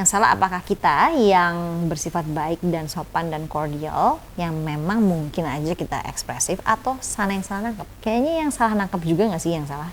Yang salah apakah kita yang bersifat baik dan sopan dan cordial, yang memang mungkin aja kita ekspresif, atau sana yang salah nangkep? Kayaknya yang salah nangkep juga nggak sih yang salah?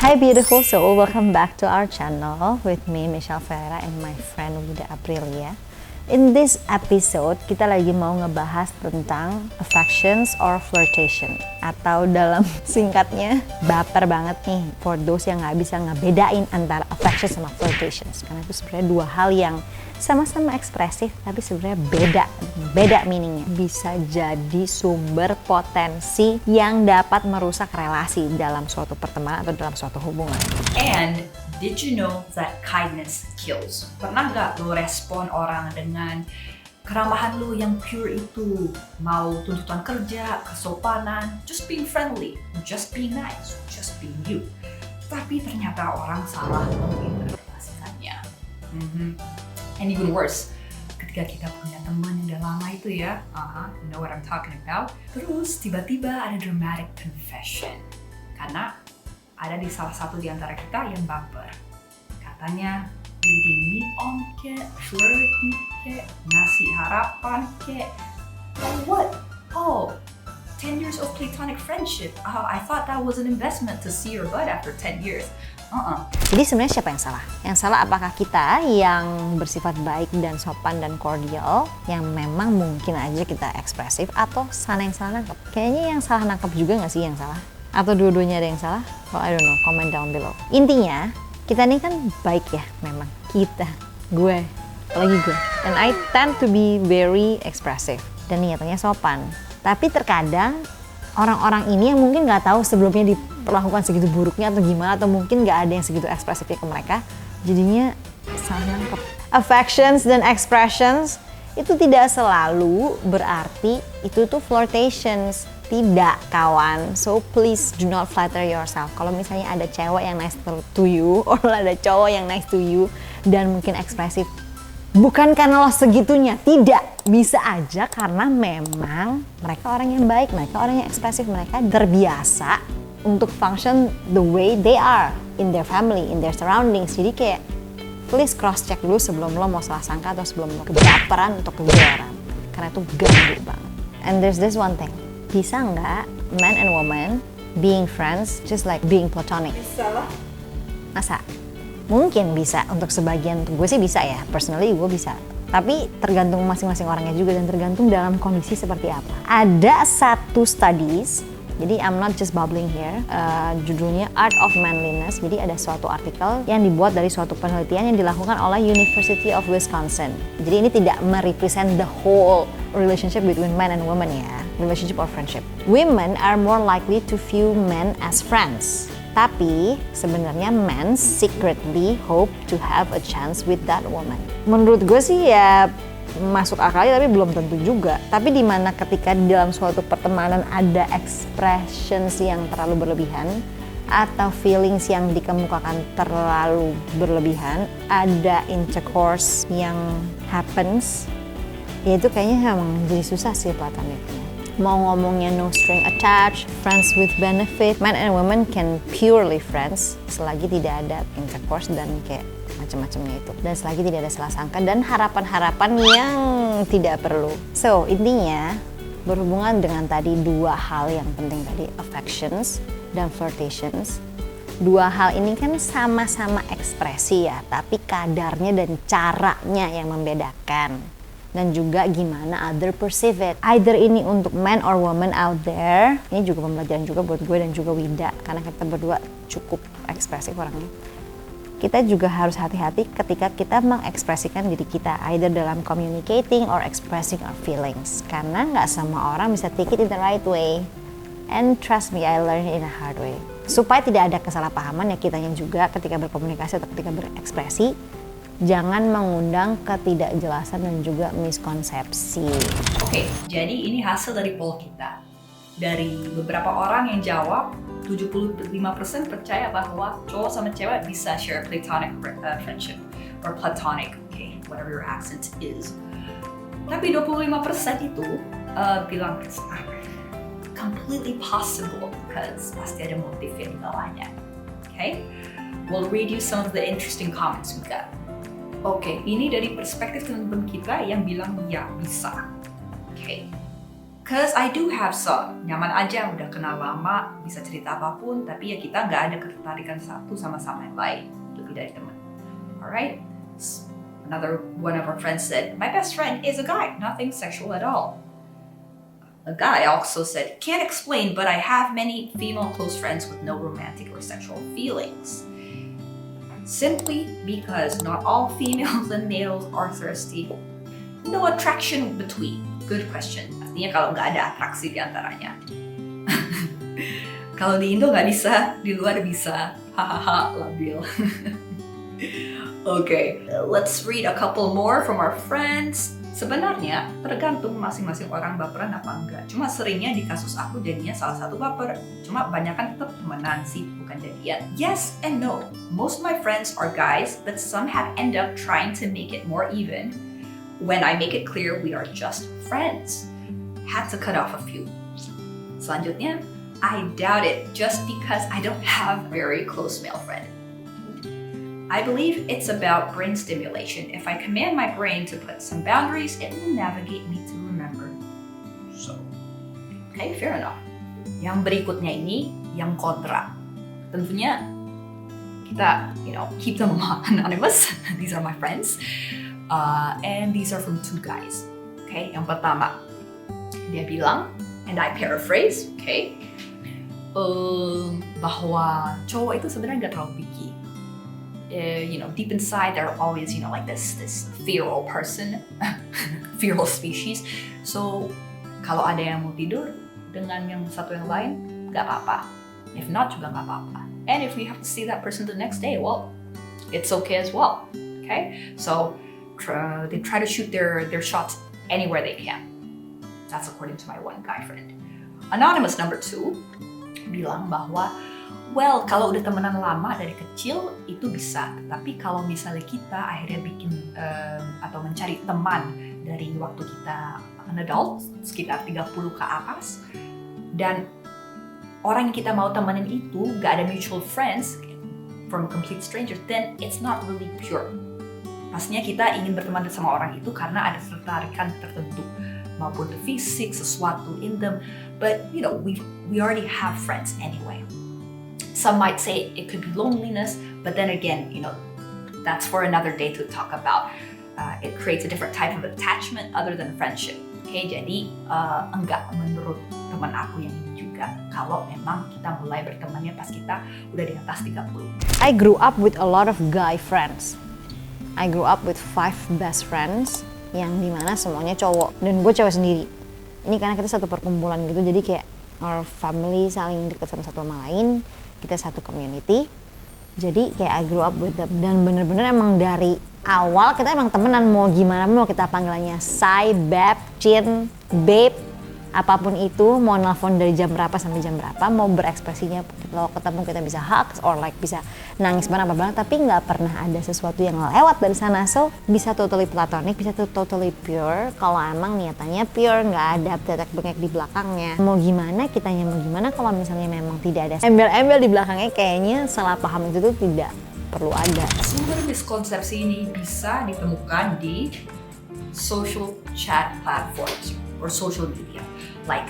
Hi beautiful soul, welcome back to our channel with me Michelle Ferreira and my friend Wida Aprilia. In this episode, kita lagi mau ngebahas tentang affections or flirtation, atau dalam singkatnya baper banget nih for those yang nggak bisa ngebedain antara affection sama flirtations, karena itu sebenarnya dua hal yang sama-sama ekspresif tapi sebenarnya beda meaningnya. Bisa jadi sumber potensi yang dapat merusak relasi dalam suatu pertemanan atau dalam suatu hubungan. And did you know that kindness kills? Pernah gak lo respon orang dengan keramahan lo yang pure itu? Mau tuntutan kerja, kesopanan, just being friendly, just being nice, just being you. Tapi ternyata orang salah menginterpretasikannya. And even worse, ketika kita punya teman yang udah lama itu ya, you know what I'm talking about. Terus tiba-tiba ada dramatic confession. Karena ada di salah satu di antara kita yang baper. Katanya leading me on kek, flirting kek, ngasih harapan kek. Oh what? Oh, 10 years of platonic friendship. Oh, I thought that was an investment to see your butt after 10 years. Jadi sebenarnya siapa yang salah? Yang salah apakah kita yang bersifat baik dan sopan dan cordial, yang memang mungkin aja kita ekspresif, atau sana yang salah nangkep? Kayaknya yang salah nangkep juga nggak sih yang salah? Atau dua-duanya ada yang salah? Well, I don't know, comment down below. Intinya, kita ini kan baik ya memang. Kita, gue, apalagi gue. And I tend to be very expressive dan niatnya sopan. Tapi terkadang orang-orang ini yang mungkin nggak tahu sebelumnya diperlakukan segitu buruknya atau gimana, atau mungkin nggak ada yang segitu ekspresifnya ke mereka, jadinya salah nangkep. Affections dan expressions itu tidak selalu berarti itu tuh flirtations. Tidak, kawan. So please do not flatter yourself. Kalau misalnya ada cewek yang nice to you, or ada cowok yang nice to you dan mungkin ekspresif, bukan karena lo segitunya, tidak. Bisa aja karena memang mereka orang yang baik, mereka orang yang ekspresif, mereka terbiasa untuk function the way they are in their family, in their surroundings. Jadi kayak please cross check dulu sebelum lo mau salah sangka atau sebelum lo kebaperan atau kegeeran, karena itu ganggu banget. And there's this one thing, bisa nggak man and woman being friends just like being platonic? Bisa. Masa? Mungkin bisa, untuk sebagian gue sih bisa ya, personally gue bisa. Tapi tergantung masing-masing orangnya juga dan tergantung dalam kondisi seperti apa. Ada satu studies, jadi I'm not just babbling here, judulnya Art of Manliness. Jadi ada suatu artikel yang dibuat dari suatu penelitian yang dilakukan oleh University of Wisconsin. Jadi ini tidak merepresent the whole relationship between man and woman ya, relationship or friendship. Women are more likely to view men as friends. Tapi sebenarnya men secretly hope to have a chance with that woman. Menurut gue sih ya masuk akal tapi belum tentu juga. Tapi dimana ketika di dalam suatu pertemanan ada expressions yang terlalu berlebihan atau feelings yang dikemukakan terlalu berlebihan, ada intercourse yang happens, ya itu kayaknya emang jadi susah sih platonicnya. Mau ngomongnya no string attached, friends with benefit, man and woman can purely friends selagi tidak ada intercourse dan kayak macam-macamnya itu, dan selagi tidak ada salah sangka dan harapan-harapan yang tidak perlu. So intinya berhubungan dengan tadi dua hal yang penting tadi, affections dan flirtations. Dua hal ini kan sama-sama ekspresi ya, tapi kadarnya dan caranya yang membedakan. Dan juga gimana other perceive it. Either ini untuk man or woman out there. Ini juga pembelajaran juga buat gue dan juga Wida, karena kita berdua cukup ekspresif orangnya. Kita juga harus hati-hati ketika kita mengekspresikan diri kita, either dalam communicating or expressing our feelings. Karena nggak semua orang bisa take it in the right way. And trust me, I learned it in a hard way. Supaya tidak ada kesalahpahaman ya kitanya juga ketika berkomunikasi atau ketika berekspresi, Jangan mengundang ketidakjelasan dan juga miskonsepsi. Oke, jadi ini hasil dari poll kita. Dari beberapa orang yang jawab, 75% percaya bahwa cowok sama cewek bisa share platonic friendship or platonic, okay, whatever your accent is. Tapi 25% itu bilang completely possible because pasti ada motif yang di bawahnya. Okay? We'll read you some of the interesting comments we got. Oke, ini dari perspektif teman-teman kita yang bilang ya bisa. Oke. Cause I do have some. Nyaman aja, udah kenal lama, bisa cerita apapun, tapi ya kita nggak ada ketertarikan satu sama yang lain. Lebih dari teman. Alright? Another one of our friends said, my best friend is a guy, nothing sexual at all. A guy also said, can't explain, but I have many female close friends with no romantic or sexual feelings. Simply because not all females and males are thirsty. No attraction between. Good question. Artinya kalau nggak ada atraksi di antaranya. Kalau di Indo nggak bisa, di luar bisa. Hahaha, labil. Okay, let's read a couple more from our friends. Sebenarnya tergantung masing-masing orang baperan apa enggak. Cuma seringnya di kasus aku jadinya salah satu baper. Cuma banyakan tetap temenan sih, bukan jadian. Yes and no. Most of my friends are guys, but some have end up trying to make it more even. When I make it clear we are just friends. Had to cut off a few. Selanjutnya, I doubt it just because I don't have a very close male friend. I believe it's about brain stimulation. If I command my brain to put some boundaries, it will navigate me to remember. So, okay, fair enough. Yang berikutnya ini, yang kontra. Tentunya kita, keep them anonymous. These are my friends. And these are from two guys. Okay, yang pertama, dia bilang, and I paraphrase, okay, bahwa cowok itu sebenarnya nggak terlalu picky. Deep inside they're always, like this feral person, feral species. So, kalau ada yang mau tidur dengan yang satu yang lain, nggak apa-apa. If not, juga nggak apa-apa. And if we have to see that person the next day, well, it's okay as well. Okay? So, they try to shoot their shots anywhere they can. That's according to my one guy friend. Anonymous number 2 bilang bahwa well, kalau udah temenan lama dari kecil itu bisa. Tapi kalau misalnya kita akhirnya bikin atau mencari teman dari waktu kita an adult, sekitar 30 ke atas, dan orang yang kita mau temenin itu gak ada mutual friends from complete strangers, then it's not really pure. Pastinya kita ingin berteman sama orang itu karena ada ketertarikan tertentu, maupun the fisik, sesuatu in them. But we already have friends anyway. Some might say it could be loneliness, but then again, that's for another day to talk about. It creates a different type of attachment other than friendship. Okay, jadi enggak menurut teman aku yang ini juga. Kalau memang kita mulai bertemannya pas kita udah di atas 30. I grew up with a lot of guy friends. I grew up with 5 best friends yang dimana semuanya cowok dan gue cewek sendiri. Ini karena kita satu perkumpulan gitu, jadi kayak our family saling dekat satu sama lain. Kita satu community, jadi kayak I grew up with them. Dan bener-bener emang dari awal kita emang temenan, mau gimana mau kita panggilannya say, beb, cin, babe, apapun itu, mau nelfon dari jam berapa sampai jam berapa, mau berekspresinya kalau ketemu kita bisa hugs or like bisa nangis bareng-bareng, tapi nggak pernah ada sesuatu yang lewat dari sana. So bisa totally platonic, bisa totally pure kalau emang niatannya pure, nggak ada tetek-bengek di belakangnya. Mau gimana kitanya, mau gimana kalau misalnya memang tidak ada embel-embel di belakangnya, kayaknya salah paham itu tuh tidak perlu ada. Sumber miskonsepsi ini bisa ditemukan di social chat platforms or social media like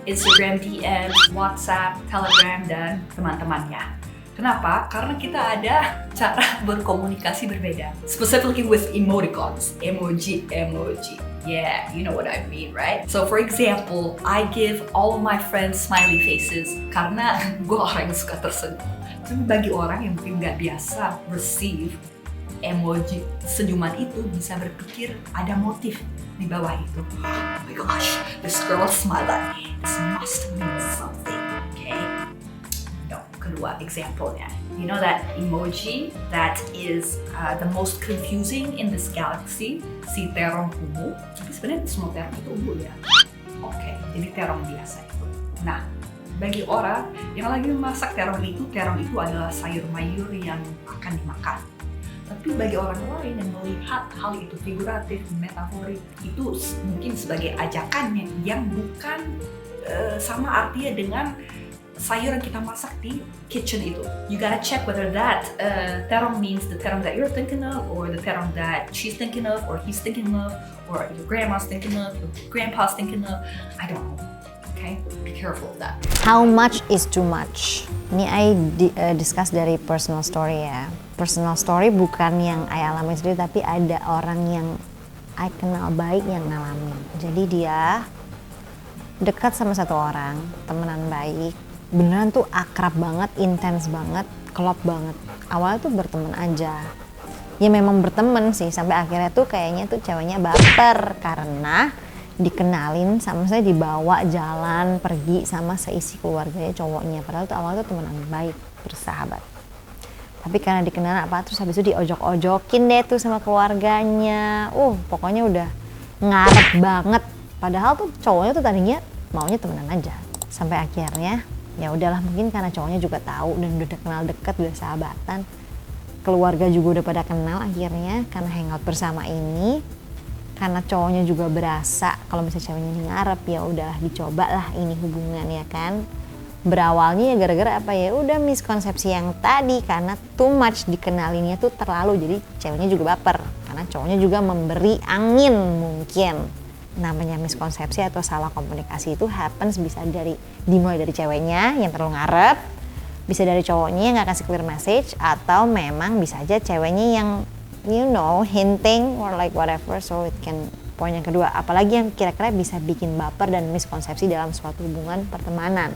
Instagram DM, WhatsApp, Telegram, dan teman-temannya. Kenapa? Karena kita ada cara berkomunikasi berbeda. Specifically with emoticons, emoji. Yeah, you know what I mean, right? So for example, I give all of my friends smiley faces karena gue orang yang suka tersenyum. Tapi bagi orang yang mungkin nggak biasa receive emoji senyuman itu, bisa berpikir ada motif di bawah itu. Oh my gosh, this girl smiled at me. This must mean something, okay? No, bukan kedua example-nya. You know that emoji that is the most confusing in this galaxy, si terong ungu. Tapi sebenarnya semua terong itu ungu ya. Oke, jadi terong biasa itu. Nah, bagi orang yang lagi memasak terong itu adalah sayur mayur yang akan dimakan. Tapi bagi orang lain yang melihat hal itu figuratif, metaforik, itu mungkin sebagai ajakan yang bukan sama artinya dengan sayur yang kita masak di kitchen itu. You gotta check whether that terong means the terong that you're thinking of, or the terong that she's thinking of, or he's thinking of, or your grandma's thinking of, your grandpa's thinking of. I don't know. Okay, be careful of that. How much is too much? Ini I discuss dari personal story ya. Personal story bukan yang I alami sendiri, tapi ada orang yang I kenal baik yang ngalamin. Jadi dia dekat sama satu orang, temenan baik, beneran tuh akrab banget, intens banget, klop banget. Awalnya tuh berteman aja. Ya memang berteman sih, sampai akhirnya tuh kayaknya tuh ceweknya baper karena dikenalin sama saya, dibawa jalan pergi sama seisi keluarganya cowoknya, padahal tuh awalnya tuh temenan baik, bersahabat. Tapi karena dikenal apa terus habis itu diojok-ojokin deh tuh sama keluarganya. Pokoknya udah ngarep banget. Padahal tuh cowoknya tuh tadinya maunya temenan aja. Sampai akhirnya ya udahlah, mungkin karena cowoknya juga tahu dan udah kenal deket, udah sahabatan. Keluarga juga udah pada kenal akhirnya karena hangout bersama ini. Karena cowoknya juga berasa kalau misalnya ceweknya ini ngarep, ya udahlah dicoba lah ini hubungan ya kan. Berawalnya ya gara-gara apa ya, udah miskonsepsi yang tadi, karena too much dikenalinnya tuh terlalu, jadi ceweknya juga baper karena cowoknya juga memberi angin. Mungkin namanya miskonsepsi atau salah komunikasi itu happens, bisa dimulai dari ceweknya yang terlalu ngarep, bisa dari cowoknya yang nggak kasih clear message, atau memang bisa aja ceweknya yang hinting or like whatever. So it can, poin yang kedua, apalagi yang kira-kira bisa bikin baper dan miskonsepsi dalam suatu hubungan pertemanan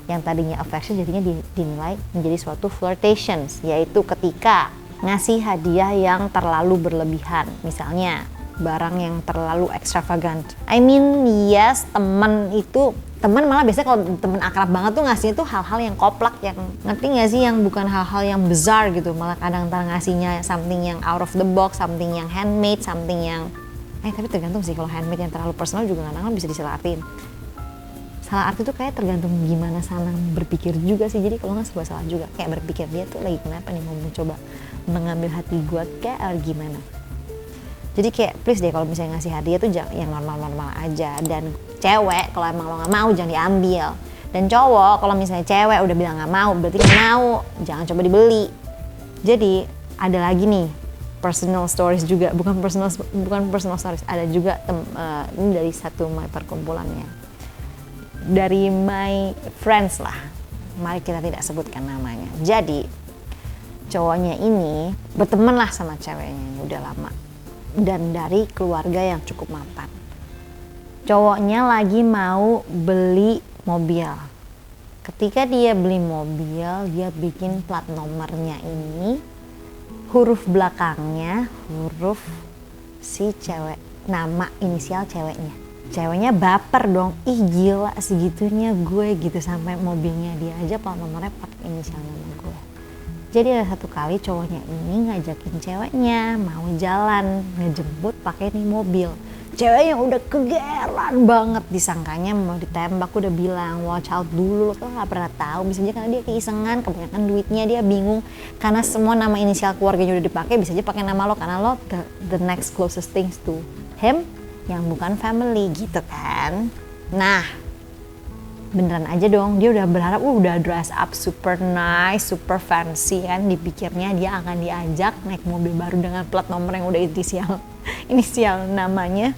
yang tadinya affection jadinya dinilai menjadi suatu flirtations, yaitu ketika ngasih hadiah yang terlalu berlebihan, misalnya barang yang terlalu extravagant. I mean yes, teman malah biasanya kalau temen akrab banget tuh ngasihnya tuh hal-hal yang koplak, yang ngerti gak sih, yang bukan hal-hal yang besar gitu, malah kadang-kadang ngasihnya something yang out of the box, something yang handmade, something yang tapi tergantung sih, kalau handmade yang terlalu personal juga kadang-kadang bisa disalah artiin. Salah arti tuh kayak tergantung gimana sana berpikir juga sih. Jadi kalau nggak serba salah juga, kayak berpikir dia tuh lagi kenapa nih, mau mencoba mengambil hati gue kayak gimana. Jadi kayak please deh, kalau misalnya ngasih hadiah tuh jangan yang normal-normal aja. Dan cewek kalau emang lo nggak mau jangan diambil. Dan cowok kalau misalnya cewek udah bilang nggak mau, berarti nggak mau, jangan coba dibeli. Jadi ada lagi nih personal stories juga, bukan personal stories, ada juga ini dari satu my perkumpulannya, dari my friends lah, mari kita tidak sebutkan namanya. Jadi cowoknya ini berteman lah sama ceweknya udah lama dan dari keluarga yang cukup mapan. Cowoknya lagi mau beli mobil. Ketika dia beli mobil, dia bikin plat nomornya ini, huruf belakangnya huruf si cewek, nama inisial ceweknya. Ceweknya baper dong, ih gila segitunya gue gitu, sampai mobilnya dia aja plat nomornya pakai inisial nama gue. Jadi ada satu kali cowoknya ini ngajakin ceweknya mau jalan, ngejemput pakai nih mobil. Ceweknya udah kegeran banget, disangkanya mau ditembak, udah bilang watch out dulu, lo tuh gak pernah tahu, bisa aja karena dia keisengan, kebanyakan duitnya, dia bingung karena semua nama inisial keluarganya udah dipakai, bisa aja pakai nama lo karena lo the next closest things to him yang bukan family gitu kan. Nah beneran aja dong, dia udah berharap udah dress up super nice, super fancy kan, dipikirnya dia akan diajak naik mobil baru dengan plat nomor yang udah inisial namanya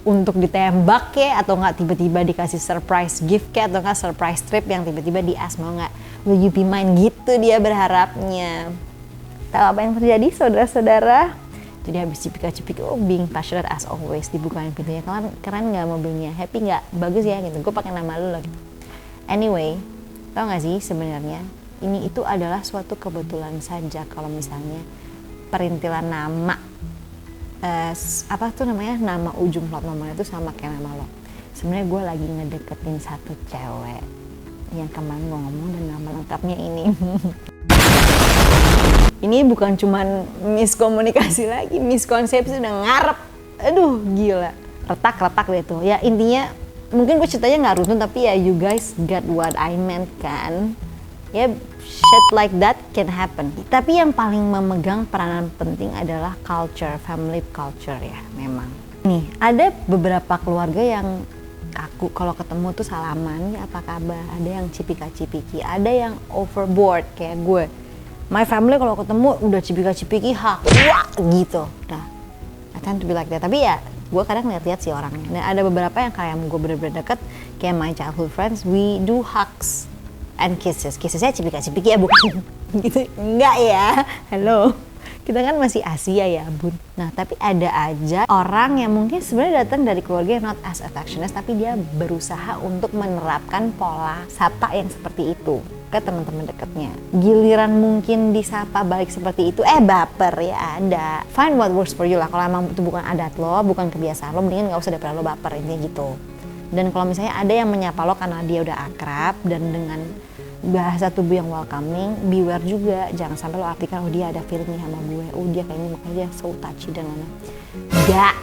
untuk ditembak ya, atau nggak tiba-tiba dikasih surprise gift kayak, atau nggak surprise trip yang tiba-tiba di ask mau nggak will you be mine gitu dia berharapnya. Tahu apa yang terjadi saudara-saudara? Jadi habis cipika-cipik, being passionate as always, dibukain pintunya, keren nggak mobilnya, happy nggak, bagus ya gitu, gue pakai nama lu loh gitu. Anyway, tau nggak sih sebenarnya ini itu adalah suatu kebetulan saja kalau misalnya perintilan nama nama ujung plat nomornya itu sama kayak nama lo. Sebenarnya gue lagi ngedeketin satu cewek yang kemarin gue ngomong dan nama lengkapnya ini. Ini bukan cuman miskomunikasi lagi, miskonsepsi udah ngarep. Aduh gila, retak deh tuh. Ya intinya mungkin gue ceritanya nggak runtun, tapi ya you guys got what I meant kan. Ya shit like that can happen. Tapi yang paling memegang peranan penting adalah culture, family culture ya memang. Nih ada beberapa keluarga yang aku kalau ketemu tuh salaman, ya apa kabar, ada yang cipika-cipiki, ada yang overboard kayak gue. My family kalau ketemu udah cipika-cipiki, wah gitu. Nah, I tend to be like that. Tapi ya gue kadang lihat-lihat sih orangnya. Dan ada beberapa yang kayak gue bener-bener deket, kayak my childhood friends, we do hugs and kisses. Kissesnya cipika-cipiki ya bukan gitu, enggak ya. Hello. Kita kan masih Asia ya bun. Nah tapi ada aja orang yang mungkin sebenarnya datang dari keluarga yang not as affectionate, tapi dia berusaha untuk menerapkan pola sapa yang seperti itu ke teman-teman dekatnya. Giliran mungkin disapa balik seperti itu, baper ya ada. Find what works for you lah. Kalau emang itu bukan adat lo, bukan kebiasaan lo, mendingan gak usah daripada lo baper, intinya gitu. Dan kalau misalnya ada yang menyapa lo karena dia udah akrab dan dengan bahasa tubuh yang welcoming, beware juga, jangan sampai lo artikan oh dia ada feeling nih sama gue, oh dia kayaknya makanya dia so touchy dan lain-lain. Enggak,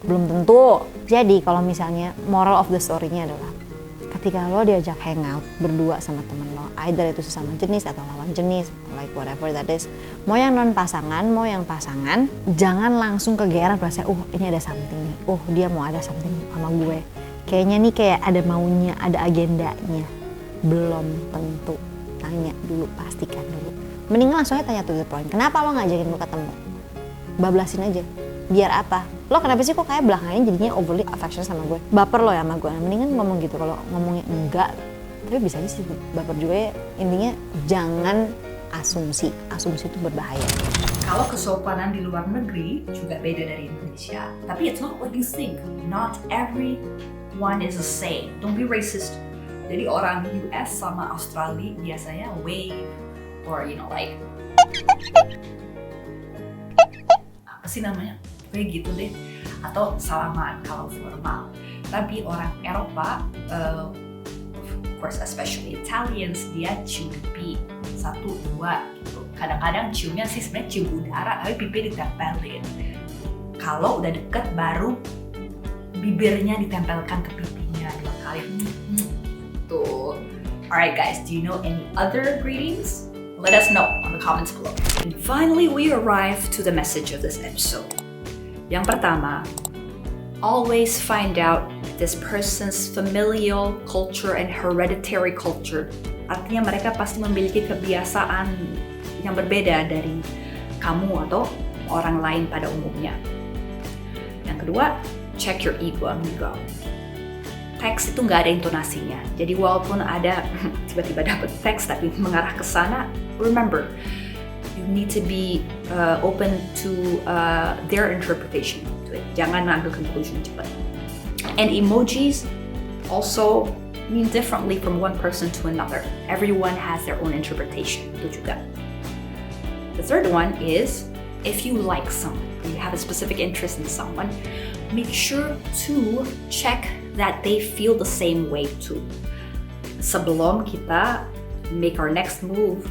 belum tentu. Jadi kalau misalnya moral of the story-nya adalah ketika lo diajak hangout berdua sama temen lo, either itu sesama jenis atau lawan jenis, like whatever that is, mau yang non pasangan, mau yang pasangan, jangan langsung kegeeran berasa ini ada something nih, dia mau ada something sama gue, kayaknya nih kayak ada maunya, ada agendanya. Belum tentu, tanya dulu, pastikan dulu. Mendingan langsung aja tanya to the point, kenapa lo ngajakin gue ketemu? Bablasin aja, biar apa? Lo kenapa sih kok kayak belakangan jadinya overly affection sama gue? Baper lo ya sama gue, mendingan ngomong gitu. Kalau ngomongnya enggak, tapi bisa aja sih baper juga ya. Intinya jangan asumsi itu berbahaya. Kalau kesopanan di luar negeri juga beda dari Indonesia, tapi it's not what you think. Not everyone is the same. Don't be racist. Jadi orang US sama Australia biasanya wave or like apa sih namanya? Kayak gitu deh. Atau salaman kalau formal. Tapi orang Eropa, of course especially Italians, dia cium pipi 1, 2 gitu. Kadang-kadang ciumnya sih sebenarnya cium udara, tapi pipi ditempelin. Kalau udah deket baru bibirnya ditempelkan ke pipinya 2 kali. Alright guys, do you know any other greetings? Let us know on the comments below. And finally, we arrive to the message of this episode. Yang pertama, always find out this person's familial culture and hereditary culture. Artinya mereka pasti memiliki kebiasaan yang berbeda dari kamu atau orang lain pada umumnya. Yang kedua, check your ego, amigo. Teks itu nggak ada intonasinya. Jadi walaupun ada tiba-tiba dapat teks tapi mengarah ke sana, remember, you need to be open to their interpretation. Jangan ngambil conclusion cepat. And emojis also mean differently from one person to another. Everyone has their own interpretation. Itu juga. The third one is, if you like someone, you have a specific interest in someone, make sure to check that they feel the same way too. Sebelum kita make our next move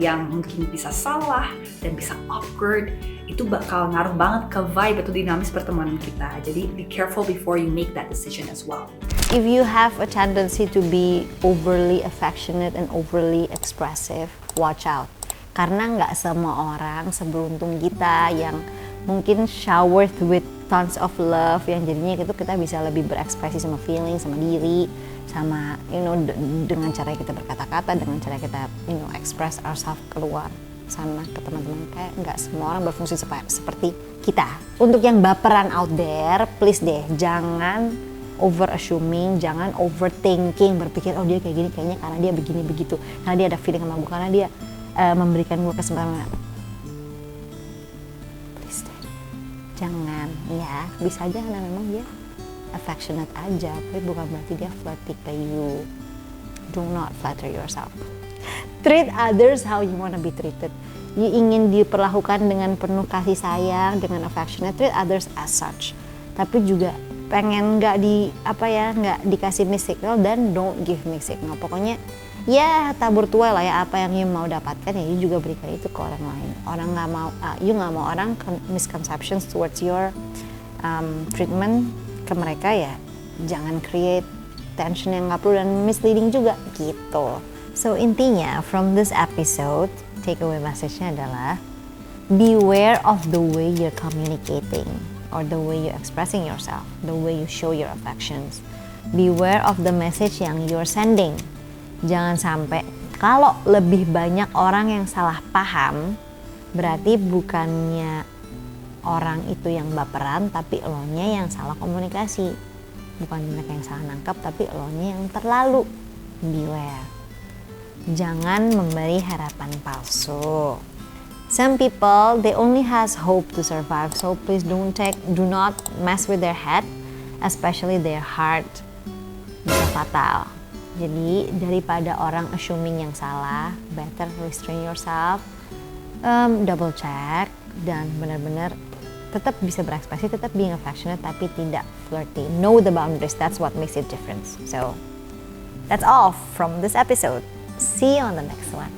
yang mungkin bisa salah dan bisa awkward, itu bakal ngaruh banget ke vibe atau dinamis pertemanan kita. Jadi be careful before you make that decision as well. If you have a tendency to be overly affectionate and overly expressive, watch out. Karena nggak semua orang seberuntung kita yang mungkin showered with tons of love, yang jadinya itu kita bisa lebih berekspresi sama feeling, sama diri, sama dengan cara kita berkata-kata, dengan cara kita express ourselves keluar sana ke teman-teman. Kayak nggak semua orang berfungsi seperti kita. Untuk yang baperan out there, please deh jangan over assuming, jangan overthinking, berpikir dia kayak gini kayaknya karena dia begini begitu, karena dia ada feeling sama gue, karena dia memberikan gue kesempatan. Jangan, ya bisa aja karena memang dia affectionate aja, tapi bukan berarti dia flirty ke you. Do not flatter yourself. Treat others how you wanna be treated. You ingin diperlakukan dengan penuh kasih sayang, dengan affectionate, treat others as such. Tapi juga pengen nggak dikasih mixed signal, dan don't give mixed signal. Pokoknya ya tabur tuai lah ya, apa yang you mau dapatkan ya you juga berikan itu ke orang lain. Orang nggak mau, you nggak mau orang misconceptions towards your treatment ke mereka, ya jangan create tension yang nggak perlu dan misleading juga gitu. So intinya from this episode, takeaway message-nya adalah beware of the way you're communicating or the way you're expressing yourself, the way you show your affections. Beware of the message yang you're sending. Jangan sampai, kalau lebih banyak orang yang salah paham, berarti bukannya orang itu yang baperan, tapi elonya yang salah komunikasi. Bukan mereka yang salah nangkap, tapi elonya yang terlalu. Beware. Jangan memberi harapan palsu. Some people, they only has hope to survive, so please do not mess with their head, especially their heart. Bisa fatal. Jadi daripada orang assuming yang salah, better restrain yourself, double check, dan benar-benar tetap bisa berekspresi, tetap being affectionate, tapi tidak flirty. Know the boundaries, that's what makes it different. So, that's all from this episode. See you on the next one.